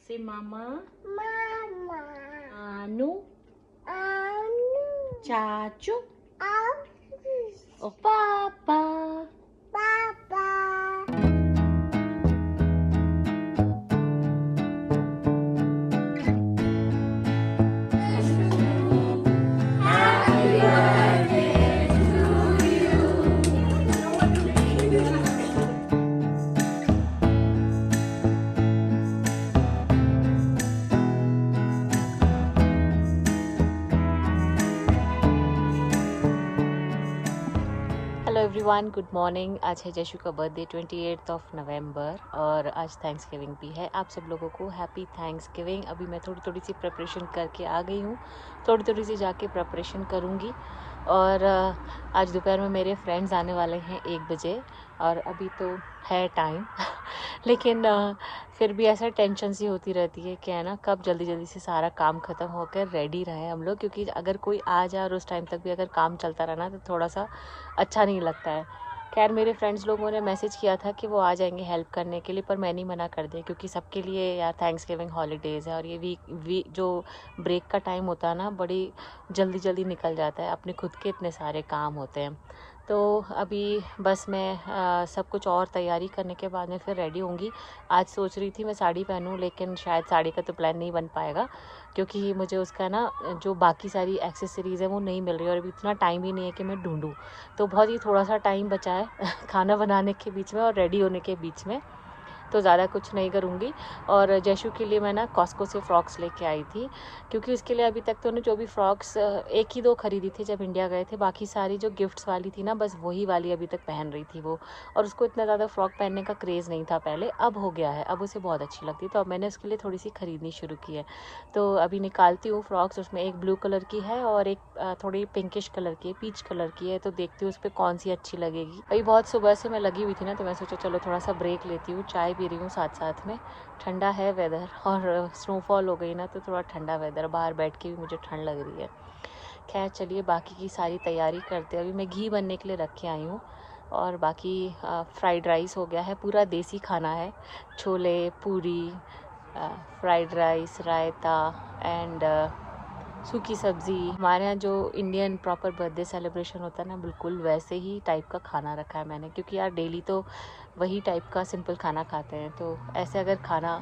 Say mama, Mama. anu, Anu. chachu, Auntie. oh papa. Papa. Hello everyone, good morning. आज है जशु का birthday 28 नवंबर और आज थैंक्स गिविंग भी है। आप सब लोगों को हैप्पी थैंक्स गिविंग। अभी मैं थोड़ी सी प्रिपरेशन करके आ गई हूँ, थोड़ी सी जाके प्रिपरेशन करूँगी। और आज दोपहर में मेरे फ्रेंड्स आने वाले हैं 1 बजे और अभी तो है टाइम लेकिन फिर भी ऐसा टेंशन सी होती रहती है कि है ना, कब जल्दी से सारा काम ख़त्म होकर रेडी रहे हम लोग, क्योंकि अगर कोई आ जाए और उस टाइम तक भी अगर काम चलता रहा ना तो थोड़ा सा अच्छा नहीं लगता है। खैर, मेरे फ्रेंड्स लोगों ने मैसेज किया था कि वो आ जाएंगे हेल्प करने के लिए, पर मैंने मना कर दिया क्योंकि सबके लिए यार थैंक्स गिविंग हॉलीडेज़ है और ये वीक जो ब्रेक का टाइम होता है ना, बड़ी जल्दी निकल जाता है। अपने खुद के इतने सारे काम होते हैं। तो अभी बस मैं सब कुछ और तैयारी करने के बाद में फिर रेडी होंगी। आज सोच रही थी मैं साड़ी पहनूं, लेकिन शायद साड़ी का तो प्लान नहीं बन पाएगा क्योंकि मुझे उसका ना जो बाकी सारी एक्सेसरीज़ है वो नहीं मिल रही और अभी इतना टाइम ही नहीं है कि मैं ढूंढूं। तो बहुत ही थोड़ा सा टाइम बचा है खाना बनाने के बीच में और रेडी होने के बीच में, तो ज़्यादा कुछ नहीं करूँगी। और जैशु के लिए मैं ना कॉस्को से फ़्रॉक्स लेके आई थी क्योंकि उसके लिए अभी तक तो उन्हें जो भी फ़्रॉक्स 1 ही 2 खरीदी थी जब इंडिया गए थे, बाकी सारी जो गिफ्ट्स वाली थी ना, बस वही वाली अभी तक पहन रही थी वो। और उसको इतना ज़्यादा फ़्रॉक पहनने का क्रेज़ नहीं था पहले, अब हो गया है, अब उसे बहुत अच्छी लगती है। तो अब मैंने उसके लिए थोड़ी सी खरीदनी शुरू की है। तो अभी निकालती हूँ फ़्रॉक्स, उसमें एक ब्लू कलर की है और एक थोड़ी पिंकिश कलर की है, पीच कलर की है। तो देखती हूँ उस पर कौन सी अच्छी लगेगी। अभी बहुत सुबह से मैं लगी हुई थी ना, तो मैं सोचा चलो थोड़ा सा ब्रेक लेती हूँ, चाय पी रही हूँ साथ में। ठंडा है वेदर और स्नोफॉल हो गई ना, तो थोड़ा ठंडा वेदर, बाहर बैठ के भी मुझे ठंड लग रही है। खैर चलिए, बाकी की सारी तैयारी करते हैं। अभी मैं घी बनने के लिए रख के आई हूँ और बाकी फ्राइड राइस हो गया है, पूरा देसी खाना है। छोले, पूरी, फ्राइड राइस, रायता एंड सूखी सब्ज़ी। हमारे यहाँ जो इंडियन प्रॉपर बर्थडे सेलिब्रेशन होता है ना, बिल्कुल वैसे ही टाइप का खाना रखा है मैंने, क्योंकि यार डेली तो वही टाइप का सिंपल खाना खाते हैं, तो ऐसे अगर खाना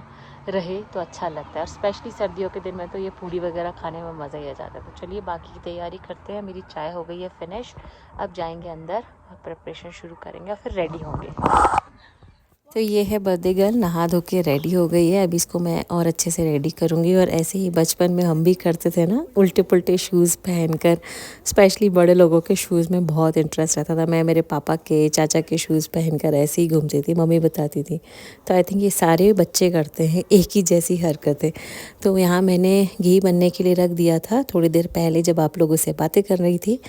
रहे तो अच्छा लगता है। और स्पेशली सर्दियों के दिन में तो ये पूड़ी वगैरह खाने में मज़ा ही आ जाता है। तो चलिए बाकी की तैयारी करते हैं। मेरी चाय हो गई है फिनिश, अब जाएंगे अंदर और प्रिपरेशन शुरू करेंगे और फिर रेडी होंगे। तो ये है बर्थडे गर्ल, नहा धो के रेडी हो गई है। अभी इसको मैं और अच्छे से रेडी करूँगी। और ऐसे ही बचपन में हम भी करते थे ना, उल्टे पुल्टे शूज़ पहनकर। स्पेशली बड़े लोगों के शूज़ में बहुत इंटरेस्ट रहता था। मैं मेरे पापा के, चाचा के शूज़ पहनकर ऐसे ही घूमती थी, मम्मी बताती थी। तो आई थिंक ये सारे बच्चे करते हैं एक ही जैसी हरकतें। तो यहाँ मैंने घी बनने के लिए रख दिया था थोड़ी देर पहले, जब आप लोगों से बातें कर रही थी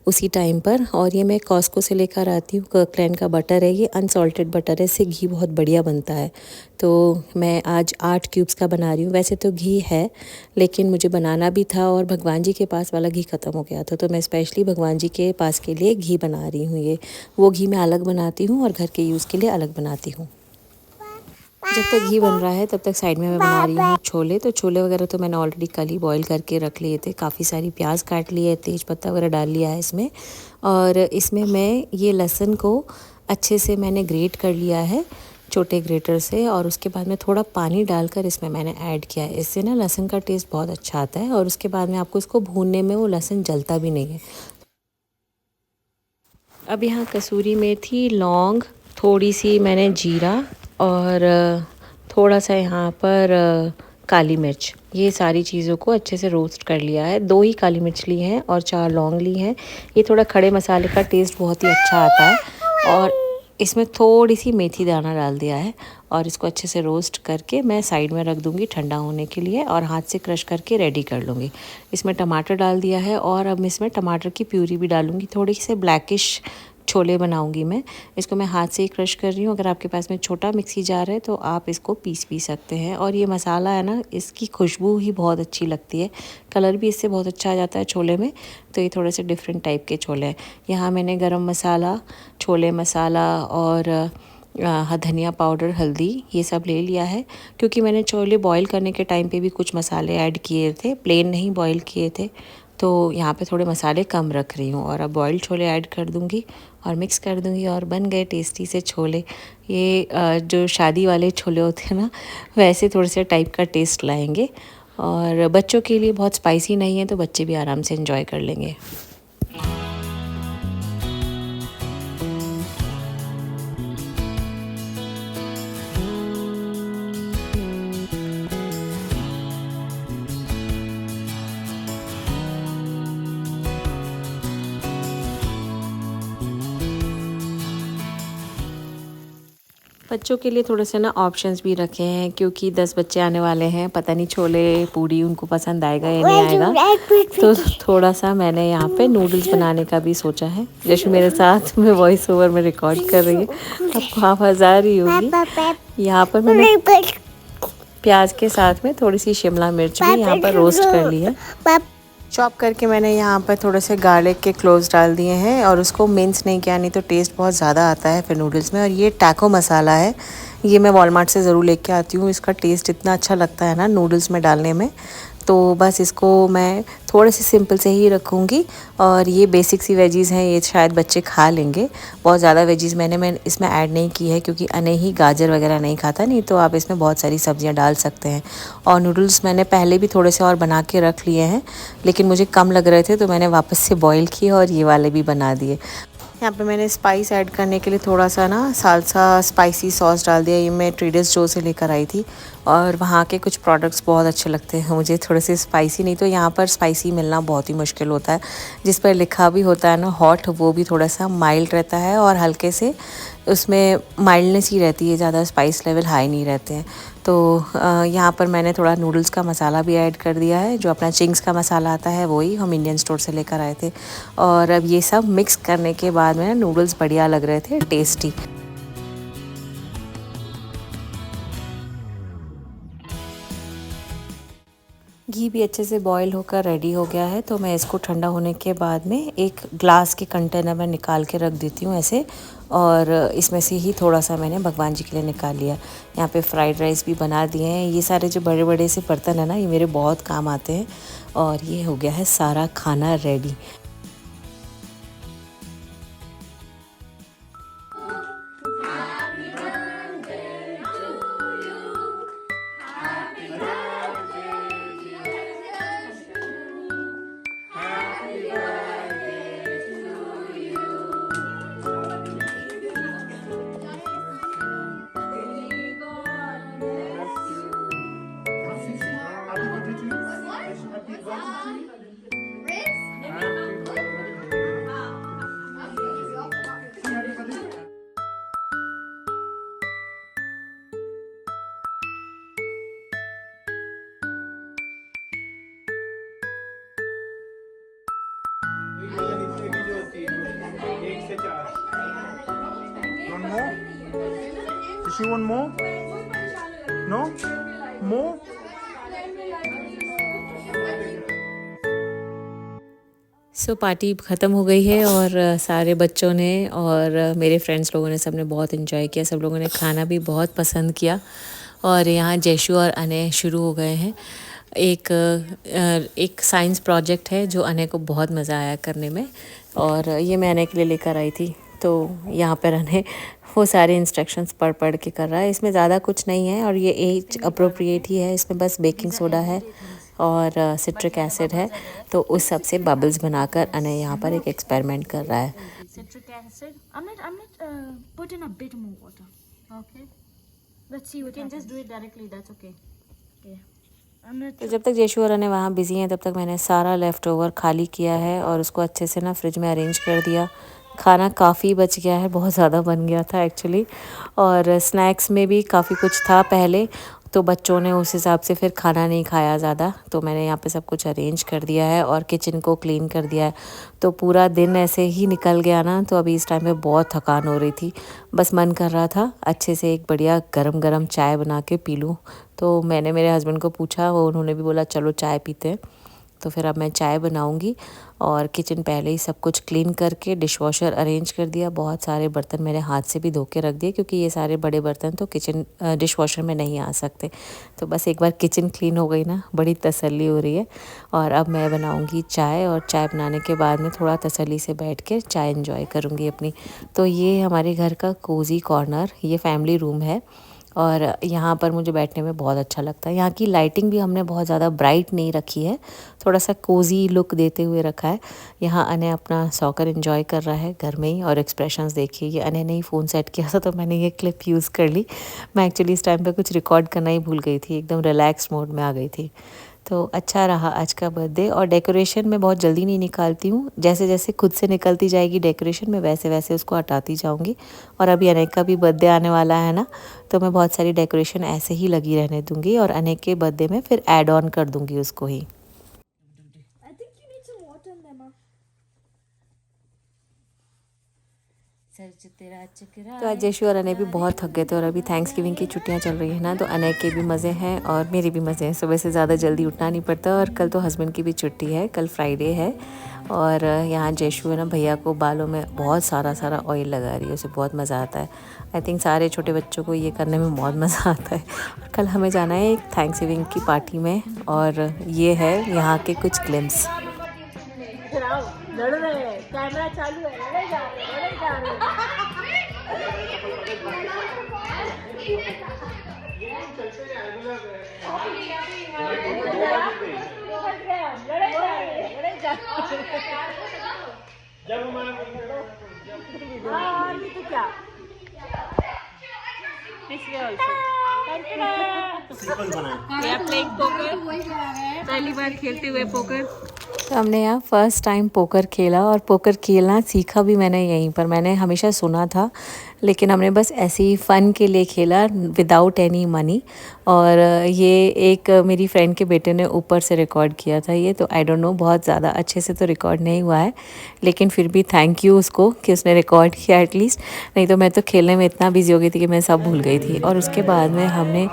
उसी टाइम पर। और ये मैं कॉस्को से लेकर आती हूँ, कर्कलैंड का बटर है, ये अनसॉल्टेड बटर है, इससे घी बहुत बढ़िया बनता है। तो मैं आज 8 क्यूब्स का बना रही हूँ। वैसे तो घी है, लेकिन मुझे बनाना भी था और भगवान जी के पास वाला घी ख़त्म हो गया था, तो मैं स्पेशली भगवान जी के पास के लिए घी बना रही हूँ। ये वो घी मैं अलग बनाती हूँ और घर के यूज़ के लिए अलग बनाती हूँ। जब तक घी बन रहा है तब तक साइड में मैं बना रही हूँ छोले। तो छोले वगैरह तो मैंने ऑलरेडी कल ही बॉईल करके रख लिए थे। काफ़ी सारी प्याज काट ली है, तेज पत्ता वगैरह डाल लिया है इसमें। और इसमें मैं ये लहसुन को अच्छे से मैंने ग्रेट कर लिया है छोटे ग्रेटर से, और उसके बाद में थोड़ा पानी डालकर इसमें मैंने ऐड किया है। इससे ना लहसुन का टेस्ट बहुत अच्छा आता है और उसके बाद में आपको इसको भूनने में वो लहसुन जलता भी नहीं है। अब यहाँ कसूरी मेथी, लौंग, थोड़ी सी मैंने जीरा और थोड़ा सा यहाँ पर काली मिर्च, ये सारी चीज़ों को अच्छे से रोस्ट कर लिया है। 2 ही काली मिर्च ली हैं और 4 लौंग ली हैं। ये थोड़ा खड़े मसाले का टेस्ट बहुत ही अच्छा आता है। और इसमें थोड़ी सी मेथी दाना डाल दिया है और इसको अच्छे से रोस्ट करके मैं साइड में रख दूँगी ठंडा होने के लिए, और हाथ से क्रश करके रेडी कर लूँगी। इसमें टमाटर डाल दिया है और अब इसमें टमाटर की प्यूरी भी डालूँगी। थोड़ी से ब्लैकिश छोले बनाऊंगी मैं। इसको मैं हाथ से ही क्रश कर रही हूँ। अगर आपके पास में छोटा मिक्सी जार है तो आप इसको पीस भी सकते हैं। और ये मसाला है ना, इसकी खुशबू ही बहुत अच्छी लगती है, कलर भी इससे बहुत अच्छा आ जाता है छोले में। तो ये थोड़े से डिफरेंट टाइप के छोले हैं। यहाँ मैंने गरम मसाला, छोले मसाला और धनिया पाउडर, हल्दी, ये सब ले लिया है। क्योंकि मैंने छोले बॉईल करने के टाइम पे भी कुछ मसाले ऐड किए थे, प्लेन नहीं बॉईल किए थे, तो यहाँ पे थोड़े मसाले कम रख रही हूँ। और अब बॉइल्ड छोले ऐड कर दूँगी और मिक्स कर दूँगी और बन गए टेस्टी से छोले। ये जो शादी वाले छोले होते हैं ना, वैसे थोड़े से टाइप का टेस्ट लाएंगे। और बच्चों के लिए बहुत स्पाइसी नहीं है, तो बच्चे भी आराम से एंजॉय कर लेंगे। बच्चों के लिए थोड़े से ना ऑप्शंस भी रखे हैं, क्योंकि 10 बच्चे आने वाले हैं। पता नहीं छोले पूरी उनको पसंद आएगा या नहीं आएगा, तो थोड़ा सा मैंने यहाँ पे नूडल्स बनाने का भी सोचा है। जैसे मेरे साथ में वॉइस ओवर में रिकॉर्ड कर रही है, आपको आवाज़ आ रही होगी। यहाँ पर मैंने प्याज के साथ में थोड़ी सी शिमला मिर्च भी यहाँ पर रोस्ट कर ली है। चॉप करके मैंने यहाँ पर थोड़े से गार्लिक के क्लोव्स डाल दिए हैं और उसको मिन्स नहीं किया, नहीं तो टेस्ट बहुत ज़्यादा आता है फिर नूडल्स में। और ये टैको मसाला है, ये मैं वॉलमार्ट से ज़रूर लेके आती हूँ। इसका टेस्ट इतना अच्छा लगता है ना नूडल्स में डालने में। तो बस इसको मैं थोड़े से सिंपल से ही रखूँगी। और ये बेसिक सी वेजीज़ हैं, ये शायद बच्चे खा लेंगे। बहुत ज़्यादा वेजीज़ मैं इसमें ऐड नहीं की है, क्योंकि अने ही गाजर वगैरह नहीं खाता, नहीं तो आप इसमें बहुत सारी सब्जियां डाल सकते हैं। और नूडल्स मैंने पहले भी थोड़े से और बना के रख लिए हैं, लेकिन मुझे कम लग रहे थे, तो मैंने वापस से बॉईल किए और ये वाले भी बना दिए। यहाँ पे मैंने स्पाइस ऐड करने के लिए थोड़ा सा ना साल्सा स्पाइसी सॉस डाल दिया। ये मैं ट्रेडर्स जो से लेकर आई थी, और वहाँ के कुछ प्रोडक्ट्स बहुत अच्छे लगते हैं मुझे, थोड़े से स्पाइसी। नहीं तो यहाँ पर स्पाइसी मिलना बहुत ही मुश्किल होता है। जिस पर लिखा भी होता है ना हॉट, वो भी थोड़ा सा माइल्ड रहता है और हल्के से उसमें माइल्डनेस ही रहती है, ज़्यादा स्पाइस लेवल हाई नहीं रहते हैं। तो यहाँ पर मैंने थोड़ा नूडल्स का मसाला भी ऐड कर दिया है, जो अपना चिंग्स का मसाला आता है, वही हम इंडियन स्टोर से लेकर आए थे। और अब ये सब मिक्स करने के बाद में नूडल्स बढ़िया लग रहे थे, टेस्टी। घी भी अच्छे से बॉईल होकर रेडी हो गया है, तो मैं इसको ठंडा होने के बाद में एक ग्लास के कंटेनर में निकाल के रख देती हूँ ऐसे। और इसमें से ही थोड़ा सा मैंने भगवान जी के लिए निकाल लिया। यहाँ पे फ्राइड राइस भी बना दिए हैं। ये सारे जो बड़े बड़े से बर्तन है ना, ये मेरे बहुत काम आते हैं। और ये हो गया है सारा खाना ready. One more? Does she want more? No? More? So party ख़त्म हो गई है, और सारे बच्चों ने और मेरे फ्रेंड्स लोगों ने, सब ने बहुत इन्जॉय किया। सब लोगों ने खाना भी बहुत पसंद किया। और यहाँ जैशु और अनय शुरू हो गए हैं। एक साइंस प्रोजेक्ट है जो अनय को बहुत मज़ा आया करने में, और ये मैं अनय के लिए लेकर आई थी। तो यहाँ पर अनय वो सारे इंस्ट्रक्शंस पढ़ पढ़ के कर रहा है। इसमें ज़्यादा कुछ नहीं है, और ये एज अप्रोप्रिएट ही है। इसमें बस बेकिंग सोडा है और सिट्रिक एसिड है। तो उस सब से बबल्स बनाकर अनय यहाँ पर एक एक्सपेरिमेंट कर रहा है। Citric acid. I'm not put in a bit more water. Okay. Let's see what you can happens. Just do it directly. That's okay. Okay. तो जब तक जयशु और अनय वहाँ बिजी हैं, तब तक मैंने सारा लेफ़्ट ओवर खाली किया है और उसको अच्छे से ना फ्रिज में अरेंज कर दिया। खाना काफ़ी बच गया है, बहुत ज़्यादा बन गया था एक्चुअली। और स्नैक्स में भी काफ़ी कुछ था पहले, तो बच्चों ने उस हिसाब से फिर खाना नहीं खाया ज़्यादा। तो मैंने यहाँ पे सब कुछ अरेंज कर दिया है और किचन को क्लीन कर दिया है। तो पूरा दिन ऐसे ही निकल गया ना। तो अभी इस टाइम पे बहुत थकान हो रही थी, बस मन कर रहा था अच्छे से एक बढ़िया गरम गरम चाय बना के पी लूँ। तो मैंने मेरे हस्बैंड को पूछा, वो उन्होंने भी बोला चलो चाय पीते हैं। तो फिर अब मैं चाय बनाऊंगी और किचन पहले ही सब कुछ क्लीन करके डिश वॉशर अरेंज कर दिया। बहुत सारे बर्तन मैंने हाथ से भी धो के रख दिए क्योंकि ये सारे बड़े बर्तन तो किचन डिश वॉशर में नहीं आ सकते। तो बस एक बार किचन क्लीन हो गई ना, बड़ी तसल्ली हो रही है। और अब मैं बनाऊंगी चाय और चाय बनाने के बाद में थोड़ा तसल्ली से बैठ के चाय एंजॉय करूँगी अपनी। तो ये हमारे घर का कोज़ी कॉर्नर, ये फैमिली रूम है और यहाँ पर मुझे बैठने में बहुत अच्छा लगता है। यहाँ की लाइटिंग भी हमने बहुत ज़्यादा ब्राइट नहीं रखी है, थोड़ा सा कोज़ी लुक देते हुए रखा है। यहाँ अनय अपना सॉकर एंजॉय कर रहा है घर में ही और एक्सप्रेशंस देखिए। ये अनय ने ही फ़ोन सेट किया था तो मैंने ये क्लिप यूज़ कर ली। मैं एक्चुअली इस टाइम पे कुछ रिकॉर्ड करना ही भूल गई थी, एकदम रिलैक्स मोड में आ गई थी। तो अच्छा रहा आज का बर्थडे। और डेकोरेशन मैं बहुत जल्दी नहीं निकालती हूँ, जैसे जैसे खुद से निकलती जाएगी डेकोरेशन मैं वैसे वैसे उसको हटाती जाऊँगी। और अभी अनय का भी बर्थडे आने वाला है ना, तो मैं बहुत सारी डेकोरेशन ऐसे ही लगी रहने दूँगी और अनय के बर्थडे में फिर ऐड ऑन कर दूँगी उसको ही। I think you need some water in there, Ma. तो आज जयशु और अनय भी बहुत थक गए थे और अभी थैंक्स गिविंग की छुट्टियां चल रही हैं ना, तो अनय के भी मज़े हैं और मेरे भी मज़े हैं। सुबह से ज़्यादा जल्दी उठना नहीं पड़ता और कल तो हस्बैंड की भी छुट्टी है, कल फ्राइडे है। और यहाँ जयशु है ना, भैया को बालों में बहुत सारा ऑयल लगा रही है, उसे बहुत मज़ा आता है। आई थिंक सारे छोटे बच्चों को ये करने में बहुत मज़ा आता है। और कल हमें जाना है एक थैंक्स गिविंग की पार्टी में और ये है यहाँ के कुछ ग्लिम्स। लड़ रहे हैं, कैमरा चालू है, लड़े जा रहे हैं। पहली बार खेलते हुए पोकर। तो हमने यहाँ फर्स्ट टाइम पोकर खेला और पोकर खेलना सीखा भी मैंने यहीं पर। मैंने हमेशा सुना था लेकिन हमने बस ऐसे ही फ़न के लिए खेला विदाउट एनी मनी। और ये एक मेरी फ्रेंड के बेटे ने ऊपर से रिकॉर्ड किया था ये, तो आई डोंट नो बहुत ज़्यादा अच्छे से तो रिकॉर्ड नहीं हुआ है, लेकिन फिर भी थैंक यू उसको कि उसने रिकॉर्ड किया एटलीस्ट। नहीं तो मैं तो खेलने में इतना बिजी हो गई थी कि मैं सब भूल गई थी। और उसके बाद में हमने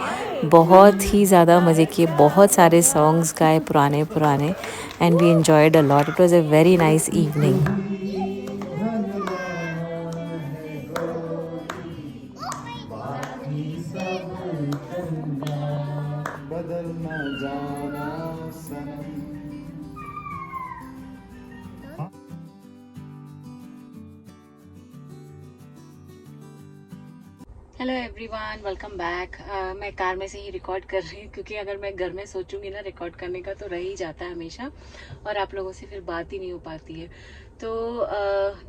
बहुत ही ज़्यादा मज़े किए, बहुत सारे सॉन्ग्स गाए पुराने and we enjoyed a lot. It was a very nice evening. बदलना जाना सनम। Hello everyone, welcome back. मैं कार में से ही रिकॉर्ड कर रही हूँ क्योंकि अगर मैं घर में सोचूंगी ना रिकॉर्ड करने का तो रह ही जाता है हमेशा और आप लोगों से फिर बात ही नहीं हो पाती है। तो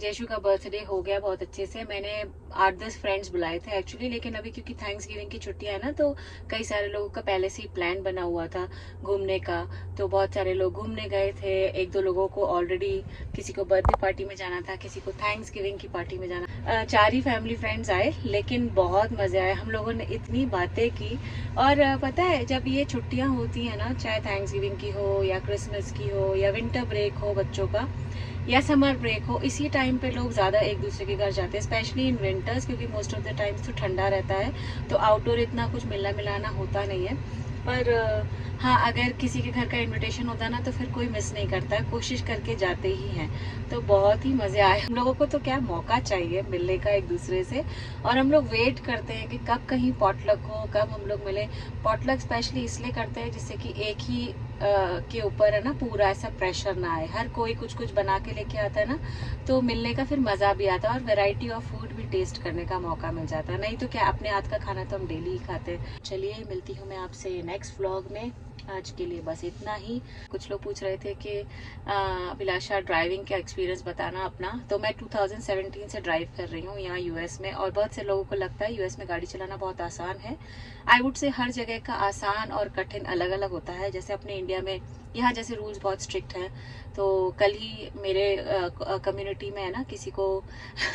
जयशु का बर्थडे हो गया बहुत अच्छे से। मैंने 8-10 फ्रेंड्स बुलाए थे एक्चुअली, लेकिन अभी क्योंकि थैंक्स गिविंग की छुट्टियां है ना तो कई सारे लोगों का पहले से ही प्लान बना हुआ था घूमने का, तो बहुत सारे लोग घूमने गए थे। 1-2 लोगों को ऑलरेडी किसी को बर्थडे पार्टी में जाना था, किसी को थैंक्स गिविंग की पार्टी में जाना। 4 ही फैमिली फ्रेंड्स आए लेकिन बहुत मजे आए। हम लोगों ने इतनी बातें की। और पता है जब ये छुट्टियां होती है ना, चाहे थैंक्स गिविंग की हो या क्रिसमस की हो या विंटर ब्रेक हो बच्चों का या समर ब्रेक हो, इसी टाइम पे लोग ज़्यादा एक दूसरे के घर जाते हैं, स्पेशली इन विंटर्स क्योंकि मोस्ट ऑफ द टाइम्स तो ठंडा रहता है तो आउटडोर इतना कुछ मिलना मिलाना होता नहीं है। पर हाँ, अगर किसी के घर का इनविटेशन होता ना तो फिर कोई मिस नहीं करता है, कोशिश करके जाते ही हैं। तो बहुत ही मज़े आए हम लोगों को। तो क्या मौका चाहिए मिलने का एक दूसरे से, और हम लोग वेट करते हैं कि कब कहीं पॉटलक हो, कब हम लोग मिले। पॉटलक स्पेशली इसलिए करते हैं जिससे कि एक ही के ऊपर है ना पूरा ऐसा प्रेशर ना आए, हर कोई कुछ कुछ बना के लेके आता है ना तो मिलने का फिर मज़ा भी आता है और वैरायटी ऑफ फूड भी टेस्ट करने का मौका मिल जाता है। नहीं तो क्या अपने हाथ का खाना तो हम डेली ही खाते हैं। चलिए मिलती हूँ मैं आपसे नेक्स्ट व्लॉग में। आज के लिए बस इतना ही। कुछ लोग पूछ रहे थे कि अभिलाषा ड्राइविंग का एक्सपीरियंस बताना अपना। तो मैं 2017 से ड्राइव कर रही हूँ यहाँ यूएस में, और बहुत से लोगों को लगता है यूएस में गाड़ी चलाना बहुत आसान है। आई वुड से हर जगह का आसान और कठिन अलग अलग होता है। जैसे अपने इंडिया में यहाँ जैसे रूल्स बहुत स्ट्रिक्ट हैं, तो कल ही मेरे कम्युनिटी में है ना किसी को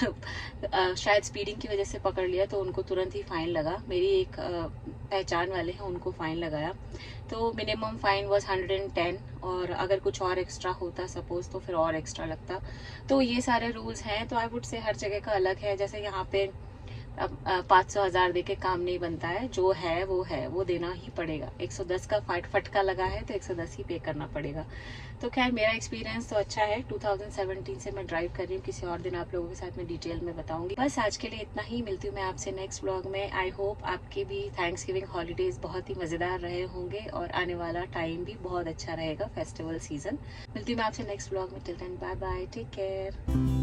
शायद स्पीडिंग की वजह से पकड़ लिया तो उनको तुरंत ही फाइन लगा। मेरी एक पहचान वाले हैं उनको फाइन लगाया, तो मिनिमम फाइन वाज 110, और अगर कुछ और एक्स्ट्रा होता सपोज तो फिर और एक्स्ट्रा लगता। तो ये सारे रूल्स हैं। तो आई वुड से हर जगह का अलग है। जैसे यहाँ पे अब 500,000 दे के काम नहीं बनता है, जो है वो देना ही पड़ेगा। 110 का फटका लगा है तो 110 ही पे करना पड़ेगा। तो खैर मेरा एक्सपीरियंस तो अच्छा है, 2017 से मैं ड्राइव कर रही हूँ। किसी और दिन आप लोगों के साथ मैं डिटेल में बताऊंगी। बस आज के लिए इतना ही, मिलती हूँ मैं आपसे नेक्स्ट ब्लॉग में। आई होप आपके भी थैंक्सगिविंग हॉलीडेज बहुत ही मजेदार रहे होंगे और आने वाला टाइम भी बहुत अच्छा रहेगा, फेस्टिवल सीजन। मिलती हूँ मैं आपसे नेक्स्ट ब्लॉग में। Till then bye bye, take care.